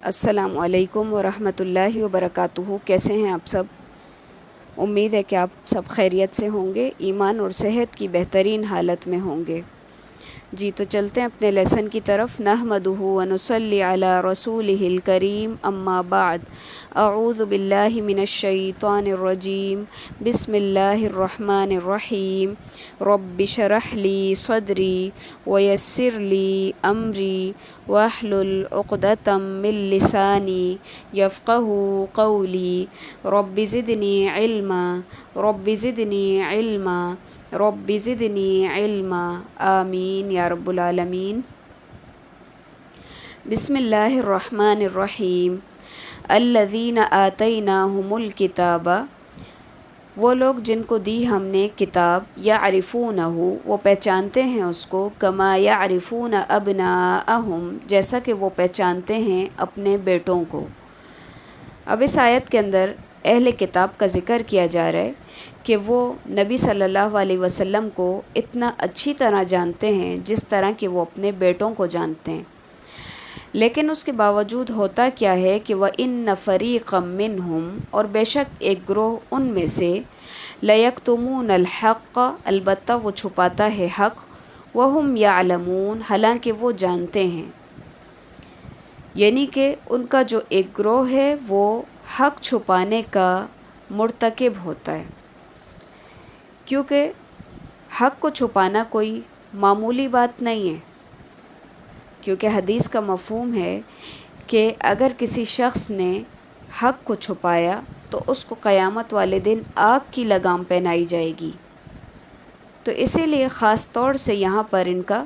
السلام علیکم ورحمۃ اللہ وبرکاتہ۔ کیسے ہیں آپ سب؟ امید ہے کہ آپ سب خیریت سے ہوں گے، ایمان اور صحت کی بہترین حالت میں ہوں گے۔ جی تو چلتے ہیں اپنے لیسن کی طرف۔ نحمدہ و نصلی علی رسولہ الکریم، اما بعد، اعوذ باللہ من الشیطان الرجیم، بسم اللہ الرحمن الرحیم۔ رب اشرح لی صدری ویسر لی امری واحلل عقدۃ من لسانی یفقہوا قولی۔ رب زدنی علما، رب زدنی علما، رب زدنی علما، آمین یا رب العالمین۔ بسم اللہ الرحمن الرحیم۔ الذین آتیناہم الکتاب، وہ لوگ جن کو دی ہم نے کتاب، یعرفونہ، وہ پہچانتے ہیں اس کو، کما یعرفون ابناءہم، جیسا کہ وہ پہچانتے ہیں اپنے بیٹوں کو۔ اب اس آیت کے اندر اہل کتاب کا ذکر کیا جا رہا ہے کہ وہ نبی صلی اللہ علیہ وسلم کو اتنا اچھی طرح جانتے ہیں جس طرح کہ وہ اپنے بیٹوں کو جانتے ہیں، لیکن اس کے باوجود ہوتا کیا ہے کہ وَإِنَّ فَرِيقًا مِّنْهُمْ، اور بے شک ایک گروہ ان میں سے، لَيَكْتُمُونَ الْحَقَّ، البتہ وہ چھپاتا ہے حق، وَهُمْ يَعْلَمُونَ، حالانکہ وہ جانتے ہیں۔ یعنی کہ ان کا جو ایک گروہ ہے وہ حق چھپانے کا مرتکب ہوتا ہے، کیونکہ حق کو چھپانا کوئی معمولی بات نہیں ہے، کیونکہ حدیث کا مفہوم ہے کہ اگر کسی شخص نے حق کو چھپایا تو اس کو قیامت والے دن آگ کی لگام پہنائی جائے گی۔ تو اسی لیے خاص طور سے یہاں پر ان کا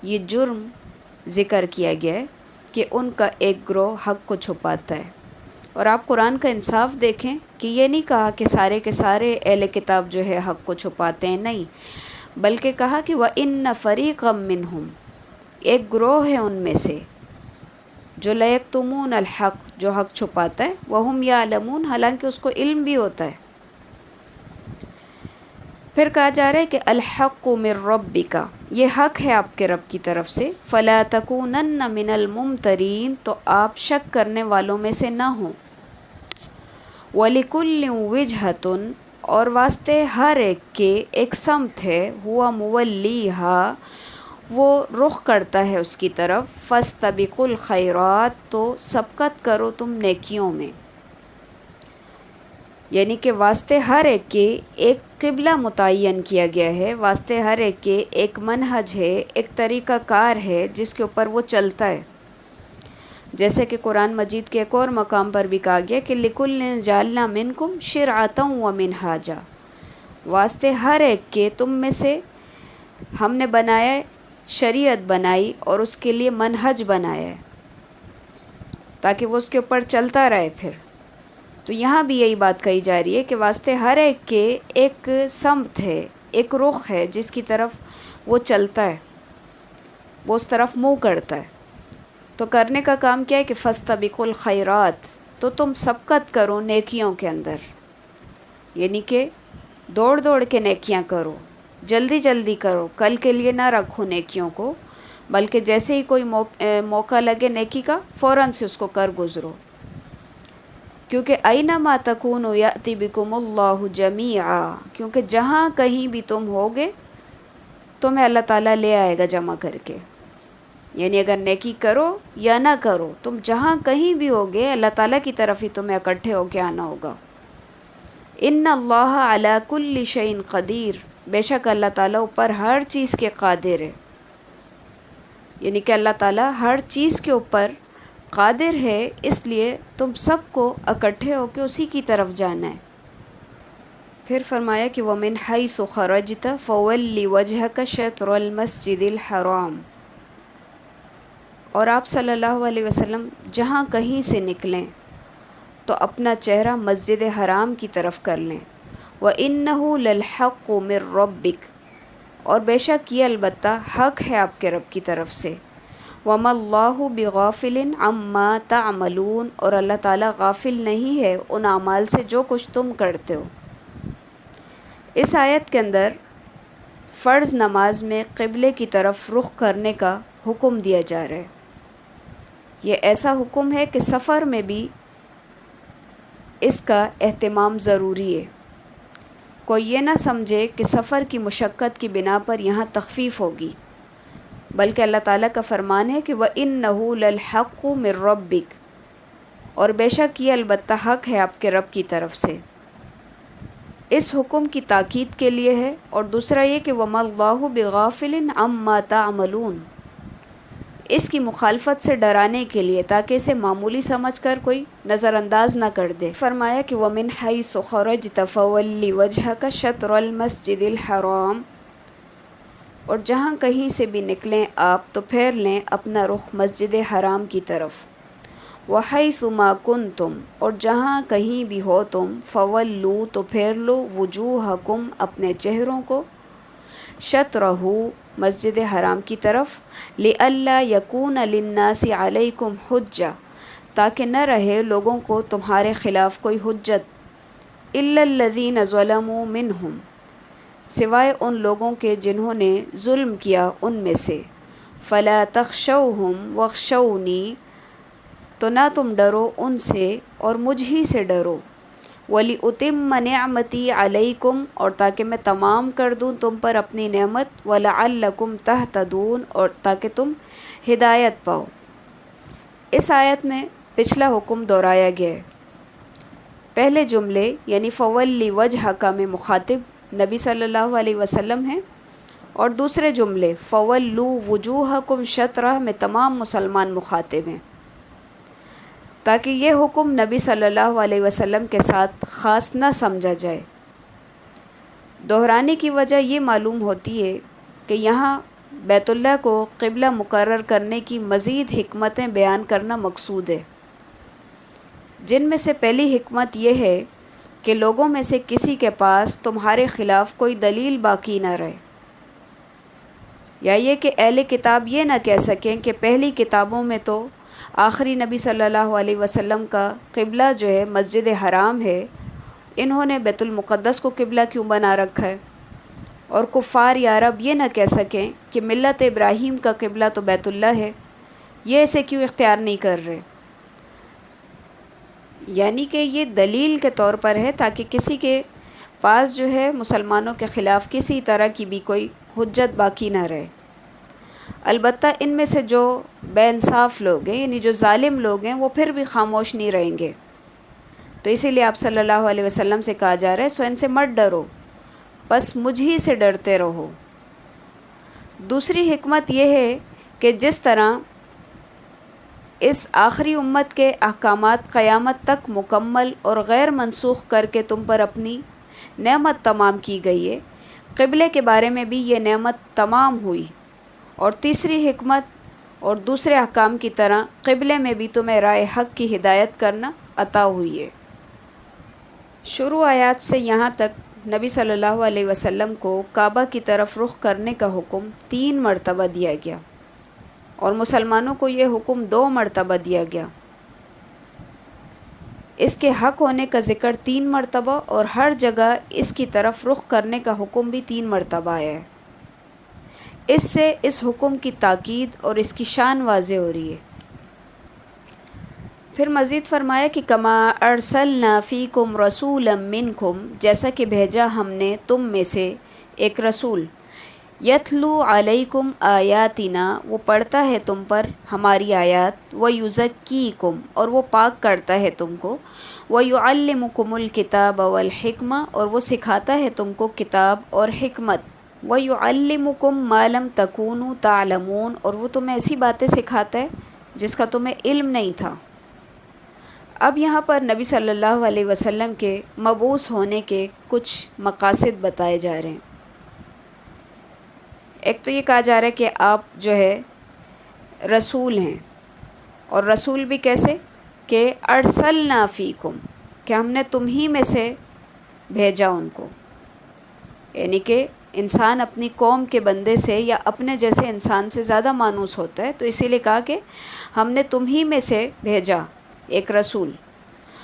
یہ جرم ذکر کیا گیا ہے کہ ان کا ایک گروہ حق کو چھپاتا ہے۔ اور آپ قرآن کا انصاف دیکھیں کہ یہ نہیں کہا کہ سارے کے سارے اہل کتاب جو ہے حق کو چھپاتے ہیں، نہیں، بلکہ کہا کہ وَإِنَّ فَرِيقًا مِّنْهُمْ، ایک گروہ ہے ان میں سے جو لَيَكْتُمُونَ الْحَقَّ، جو حق چھپاتا ہے، وَهُمْ يَعْلَمُونَ، حالانکہ اس کو علم بھی ہوتا ہے۔ پھر کہا جا رہا ہے کہ الحق من ربک، یہ حق ہے آپ کے رب کی طرف سے، فلا تکونن من الممترین، تو آپ شک کرنے والوں میں سے نہ ہوں۔ وَلِكُلٍّ وِجْهَةٌ، اور واسطے ہر ایک کے ایک سمت ہے، ہوا مولیہا، وہ رخ کرتا ہے اس کی طرف، فاستبقوا الخیرات، تو سبقت کرو تم نیکیوں میں۔ یعنی کہ واسطے ہر ایک کے ایک قبلہ متعین کیا گیا ہے، واسطے ہر ایک کے ایک منہج ہے، ایک طریقہ کار ہے جس کے اوپر وہ چلتا ہے۔ جیسے کہ قرآن مجید کے ایک اور مقام پر بھی کہا گیا کہ لِكُلٍّ جَعَلْنَا مِنْكُمْ شِرْعَةً وَمِنْهَاجًا، واسطے ہر ایک کے تم میں سے ہم نے بنایا ہے، شریعت بنائی اور اس کے لیے منہج بنایا ہے تاکہ وہ اس کے اوپر چلتا رہے۔ پھر تو یہاں بھی یہی بات کہی جا رہی ہے کہ واسطے ہر ایک کے ایک سمت ہے، ایک رخ ہے جس کی طرف وہ چلتا ہے، وہ اس طرف منہ کرتا ہے۔ تو کرنے کا کام کیا ہے کہ فاستبقوا الخیرات، تو تم سبقت کرو نیکیوں کے اندر، یعنی کہ دوڑ دوڑ کے نیکیاں کرو، جلدی جلدی کرو، کل کے لیے نہ رکھو نیکیوں کو، بلکہ جیسے ہی کوئی موقع لگے نیکی کا، فوراً سے اس کو کر گزرو، کیونکہ اینما تکونوا یأتی بکم اللہ جمیعا، کیونکہ جہاں کہیں بھی تم ہوگے تمہیں اللہ تعالیٰ لے آئے گا جمع کر کے۔ یعنی اگر نیکی کرو یا نہ کرو، تم جہاں کہیں بھی ہوگے اللہ تعالیٰ کی طرف ہی تمہیں اکٹھے ہو کے آنا ہوگا۔ ان اللہ علی کل شیء قدیر، بے شک اللہ تعالیٰ اوپر ہر چیز کے قادر ہے، یعنی کہ اللہ تعالیٰ ہر چیز کے اوپر قادر ہے، اس لیے تم سب کو اکٹھے ہو کے اسی کی طرف جانا ہے۔ پھر فرمایا کہ وَمِنْ حَيْثُ خَرَجْتَ فَوَلِّ وَجْهَكَ شَطْرَ الْمَسْجِدِ الْحَرَامِ، اور آپ صلی اللہ علیہ وسلم جہاں کہیں سے نکلیں تو اپنا چہرہ مسجد حرام کی طرف کر لیں۔ وَإِنَّهُ لَلْحَقُّ مِن رَبِّكَ، اور بے شک یہ البتہ حق ہے آپ کے رب کی طرف سے۔ وَمَا اللَّهُ بِغَافِلٍ عَمَّا تَعْمَلُونَ، اور اللہ تعالیٰ غافل نہیں ہے ان اعمال سے جو کچھ تم کرتے ہو۔ اس آیت کے اندر فرض نماز میں قبلے کی طرف رخ کرنے کا حکم دیا جا رہا ہے۔ یہ ایسا حکم ہے کہ سفر میں بھی اس کا اہتمام ضروری ہے۔ کوئی یہ نہ سمجھے کہ سفر کی مشقت کی بنا پر یہاں تخفیف ہوگی، بلکہ اللہ تعالیٰ کا فرمان ہے کہ وَإِنَّهُ لَلْحَقُّ مِن رَبِّكَ، اور بے شک یہ البتہ حق ہے آپ کے رب کی طرف سے۔ اس حکم کی تاکید کے لیے ہے، اور دوسرا یہ کہ وَمَا اللَّهُ بِغَافِلٍ عَمَّا تَعْمَلُونَ، اس کی مخالفت سے ڈرانے کے لیے تاکہ اسے معمولی سمجھ کر کوئی نظر انداز نہ کر دے۔ فرمایا کہ وَمِنْ حَيْثُ خَرَجْتَ فَوَلِّ وَجْهَكَ شَطْرَ الْمَسْجِدِ الْحَرَامِ، اور جہاں کہیں سے بھی نکلیں آپ تو پھیر لیں اپنا رخ مسجد حرام کی طرف۔ وَحَيْثُ مَا كُنْتُمْ، اور جہاں کہیں بھی ہو تم، فَوَلُّوا، تو پھیر لو، وُجُوهَكُمْ، اپنے چہروں کو، شطرہ، مسجد حرام کی طرف، لِأَلَّا يَكُونَ لِلنَّاسِ عَلَيْكُمْ حُجَّةٌ، تاکہ نہ رہے لوگوں کو تمہارے خلاف کوئی حجت، إِلَّا الَّذِينَ ظَلَمُوا مِنْهُمْ، سوائے ان لوگوں کے جنہوں نے ظلم کیا ان میں سے، فَلَا تَخْشَوْهُمْ وَاخْشَوْنِي، تو نہ تم ڈرو ان سے اور مجھ ہی سے ڈرو، وَلِأُتِمَّ نِعْمَتِي عَلَيْكُمْ، اور تاکہ میں تمام کر دوں تم پر اپنی نعمت، وَلَعَلَّكُمْ تَهْتَدُونَ، اور تاکہ تم ہدایت پاؤ۔ اس آیت میں پچھلا حکم دہرایا گیا ہے۔ پہلے جملے یعنی فَوَلِّ وَجْهَكَ میں مخاطب نبی صلی اللہ علیہ وسلم ہیں، اور دوسرے جملے فَوَلُّوا وُجُوهَكُمْ شَطْرَہ میں تمام مسلمان مخاطب ہیں، تاکہ یہ حکم نبی صلی اللہ علیہ وسلم کے ساتھ خاص نہ سمجھا جائے۔ دہرانے کی وجہ یہ معلوم ہوتی ہے کہ یہاں بیت اللہ کو قبلہ مقرر کرنے کی مزید حکمتیں بیان کرنا مقصود ہے، جن میں سے پہلی حکمت یہ ہے کہ لوگوں میں سے کسی کے پاس تمہارے خلاف کوئی دلیل باقی نہ رہے، یا یہ کہ اہل کتاب یہ نہ کہہ سکیں کہ پہلی کتابوں میں تو آخری نبی صلی اللہ علیہ وسلم کا قبلہ جو ہے مسجد حرام ہے، انہوں نے بیت المقدس کو قبلہ کیوں بنا رکھا ہے، اور کفار یا عرب یہ نہ کہہ سکیں کہ ملت ابراہیم کا قبلہ تو بیت اللہ ہے، یہ اسے کیوں اختیار نہیں کر رہے۔ یعنی کہ یہ دلیل کے طور پر ہے تاکہ کسی کے پاس جو ہے مسلمانوں کے خلاف کسی طرح کی بھی کوئی حجت باقی نہ رہے۔ البتہ ان میں سے جو بے انصاف لوگ ہیں، یعنی جو ظالم لوگ ہیں، وہ پھر بھی خاموش نہیں رہیں گے، تو اسی لیے آپ صلی اللہ علیہ وسلم سے کہا جا رہا ہے سو ان سے مت ڈرو، بس مجھ ہی سے ڈرتے رہو۔ دوسری حکمت یہ ہے کہ جس طرح اس آخری امت کے احکامات قیامت تک مکمل اور غیر منسوخ کر کے تم پر اپنی نعمت تمام کی گئی ہے، قبلے کے بارے میں بھی یہ نعمت تمام ہوئی، اور تیسری حکمت اور دوسرے احکام کی طرح قبلے میں بھی تمہیں رائے حق کی ہدایت کرنا عطا ہوئی ہے۔ شروع آیات سے یہاں تک نبی صلی اللہ علیہ وسلم کو کعبہ کی طرف رخ کرنے کا حکم 3 مرتبہ دیا گیا، اور مسلمانوں کو یہ حکم 2 مرتبہ دیا گیا۔ اس کے حق ہونے کا ذکر 3 مرتبہ، اور ہر جگہ اس کی طرف رخ کرنے کا حکم بھی 3 مرتبہ آیا ہے۔ اس سے اس حکم کی تاکید اور اس کی شان واضح ہو رہی ہے۔ پھر مزید فرمایا کہ کما ارسلنا فیکم رسولا منکم، جیسا کہ بھیجا ہم نے تم میں سے ایک رسول، یتلو علیکم آیاتنا، وہ پڑھتا ہے تم پر ہماری آیات، ویزکیکم، اور وہ پاک کرتا ہے تم کو، ویعلمکم الکتاب والحکمہ، اور وہ سکھاتا ہے تم کو کتاب اور حکمت، ویعلمکم ما لم تکونوا تعلمون، اور وہ تمہیں ایسی باتیں سکھاتا ہے جس کا تمہیں علم نہیں تھا۔ اب یہاں پر نبی صلی اللہ علیہ وسلم کے مبعوث ہونے کے کچھ مقاصد بتائے جا رہے ہیں۔ ایک تو یہ کہا جا رہا ہے کہ آپ جو ہے رسول ہیں، اور رسول بھی کیسے کہ ارسلنا فیکم، کہ ہم نے تم ہی میں سے بھیجا ان کو، یعنی کہ انسان اپنی قوم کے بندے سے یا اپنے جیسے انسان سے زیادہ مانوس ہوتا ہے، تو اسی لیے کہا کہ ہم نے تم ہی میں سے بھیجا ایک رسول،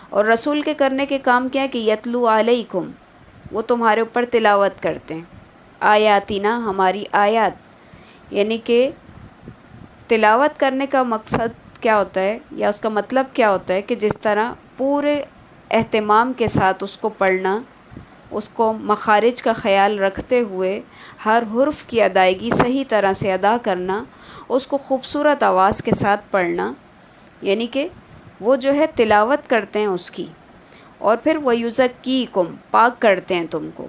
اور رسول کے کرنے کے کام کیا ہے کہ یتلو علیکم، وہ تمہارے اوپر تلاوت کرتے ہیں، آیاتنا، ہماری آیات، یعنی کہ تلاوت کرنے کا مقصد کیا ہوتا ہے یا اس کا مطلب کیا ہوتا ہے کہ جس طرح پورے اہتمام کے ساتھ اس کو پڑھنا، اس کو مخارج کا خیال رکھتے ہوئے ہر حرف کی ادائیگی صحیح طرح سے ادا کرنا، اس کو خوبصورت آواز کے ساتھ پڑھنا، یعنی کہ وہ جو ہے تلاوت کرتے ہیں اس کی، اور پھر وَيُزَكِّيكُمْ پاک کرتے ہیں تم کو۔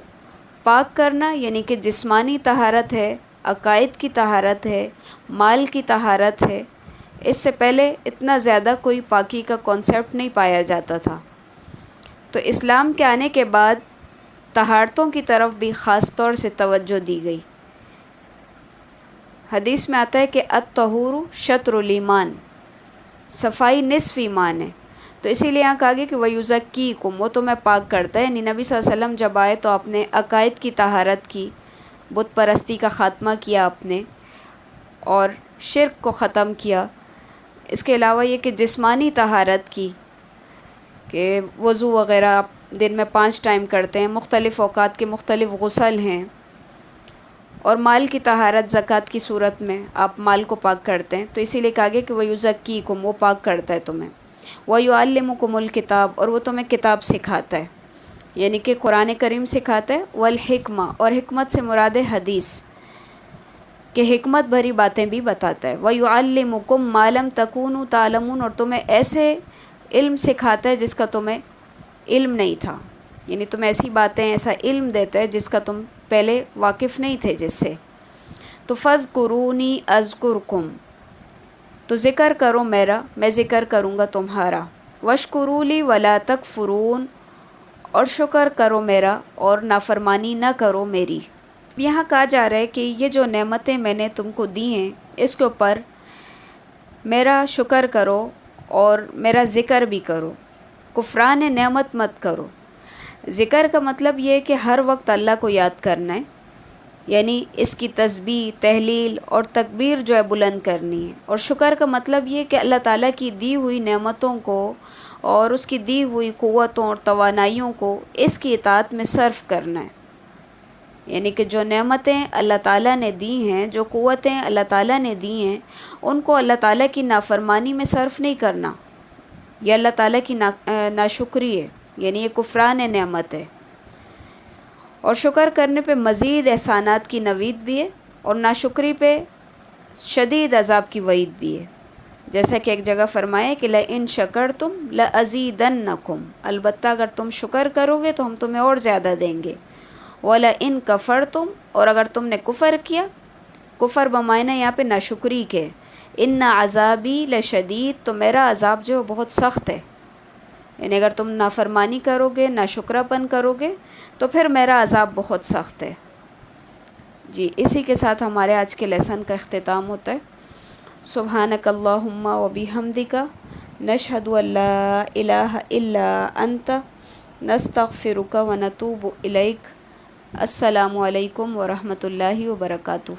پاک کرنا یعنی کہ جسمانی طہارت ہے، عقائد کی طہارت ہے، مال کی طہارت ہے۔ اس سے پہلے اتنا زیادہ کوئی پاکی کا کانسیپٹ نہیں پایا جاتا تھا، تو اسلام کے آنے کے بعد طہارتوں کی طرف بھی خاص طور سے توجہ دی گئی۔ حدیث میں آتا ہے کہ الطہور شطر الایمان، صفائی نصف ایمان ہے، تو اسی لیے یہاں کہا گیا کہ وَيُزَكِّيكُمْ وہ تمہیں پاک کرتا ہے، یعنی نبی صلی اللہ علیہ وسلم جب آئے تو آپ نے عقائد کی طہارت کی، بت پرستی کا خاتمہ کیا آپ نے، اور شرک کو ختم کیا۔ اس کے علاوہ یہ کہ جسمانی طہارت کی، کہ وضو وغیرہ آپ دن میں 5 ٹائم کرتے ہیں، مختلف اوقات کے مختلف غسل ہیں، اور مال کی طہارت زکوٰۃ کی صورت میں آپ مال کو پاک کرتے ہیں، تو اسی لیے کہا گیا کہ وَيُزَكِّيكُمْ وہ پاک کرتا ہے تمہیں، وَيُعَلِّمُكُمُ الکتاب اور وہ تمہیں کتاب سکھاتا ہے، یعنی کہ قرآن کریم سکھاتا ہے، والحکمہ اور حکمت سے مراد ہے حدیث، کہ حکمت بھری باتیں بھی بتاتا ہے، وَيُعَلِّمُكُمْ مَا لَمْ تَكُونُوا تَعْلَمُونَ اور تمہیں ایسے علم سکھاتا ہے جس کا تمہیں علم نہیں تھا، یعنی تمہیں ایسی باتیں ایسا علم دیتا ہے جس کا تم پہلے واقف نہیں تھے جس سے۔ تو فَاذْكُرُونِي أَذْكُرْكُمْ تو ذکر کرو میرا، میں ذکر کروں گا تمہارا، وَاشْكُرُوا لِي وَلَا تَكْفُرُونَ اور شکر کرو میرا اور نافرمانی نہ کرو میری۔ یہاں کہا جا رہا ہے کہ یہ جو نعمتیں میں نے تم کو دی ہیں اس کے اوپر میرا شکر کرو اور میرا ذکر بھی کرو، کفران نعمت مت کرو۔ ذکر کا مطلب یہ ہے کہ ہر وقت اللہ کو یاد کرنا ہے، یعنی اس کی تسبیح، تحلیل اور تکبیر جو ہے بلند کرنی ہے، اور شکر کا مطلب یہ کہ اللہ تعالیٰ کی دی ہوئی نعمتوں کو اور اس کی دی ہوئی قوتوں اور توانائیوں کو اس کی اطاعت میں صرف کرنا ہے، یعنی کہ جو نعمتیں اللہ تعالیٰ نے دی ہیں، جو قوتیں اللہ تعالیٰ نے دی ہیں، ان کو اللہ تعالیٰ کی نافرمانی میں صرف نہیں کرنا، یہ اللہ تعالیٰ کی ناشکری ہے، یعنی یہ کفران نعمت ہے۔ اور شکر کرنے پہ مزید احسانات کی نوید بھی ہے، اور ناشکری پہ شدید عذاب کی وعید بھی ہے، جیسا کہ ایک جگہ فرمائے کہ لَإِن شَكَرْتُمْ لَأَزِيدَنَّكُمْ البتہ اگر تم شکر کرو گے تو ہم تمہیں اور زیادہ دیں گے، وَلَإِن كَفَرْتُمْ اور اگر تم نے کفر کیا، کفر بمعنی یہاں پہ ناشکری کے، ان عذابی لشدید تو میرا عذاب جو بہت سخت ہے، یعنی اگر تم نافرمانی کرو گے، ناشکرا پن کرو گے تو پھر میرا عذاب بہت سخت ہے۔ جی اسی کے ساتھ ہمارے آج کے لیسن کا اختتام ہوتا ہے۔ سبحانک اللہم و بحمدک نشہد ان لا الہ الا انت نستغفرک و نتوب الیک۔ السلام علیکم ورحمۃ اللہ وبرکاتہ۔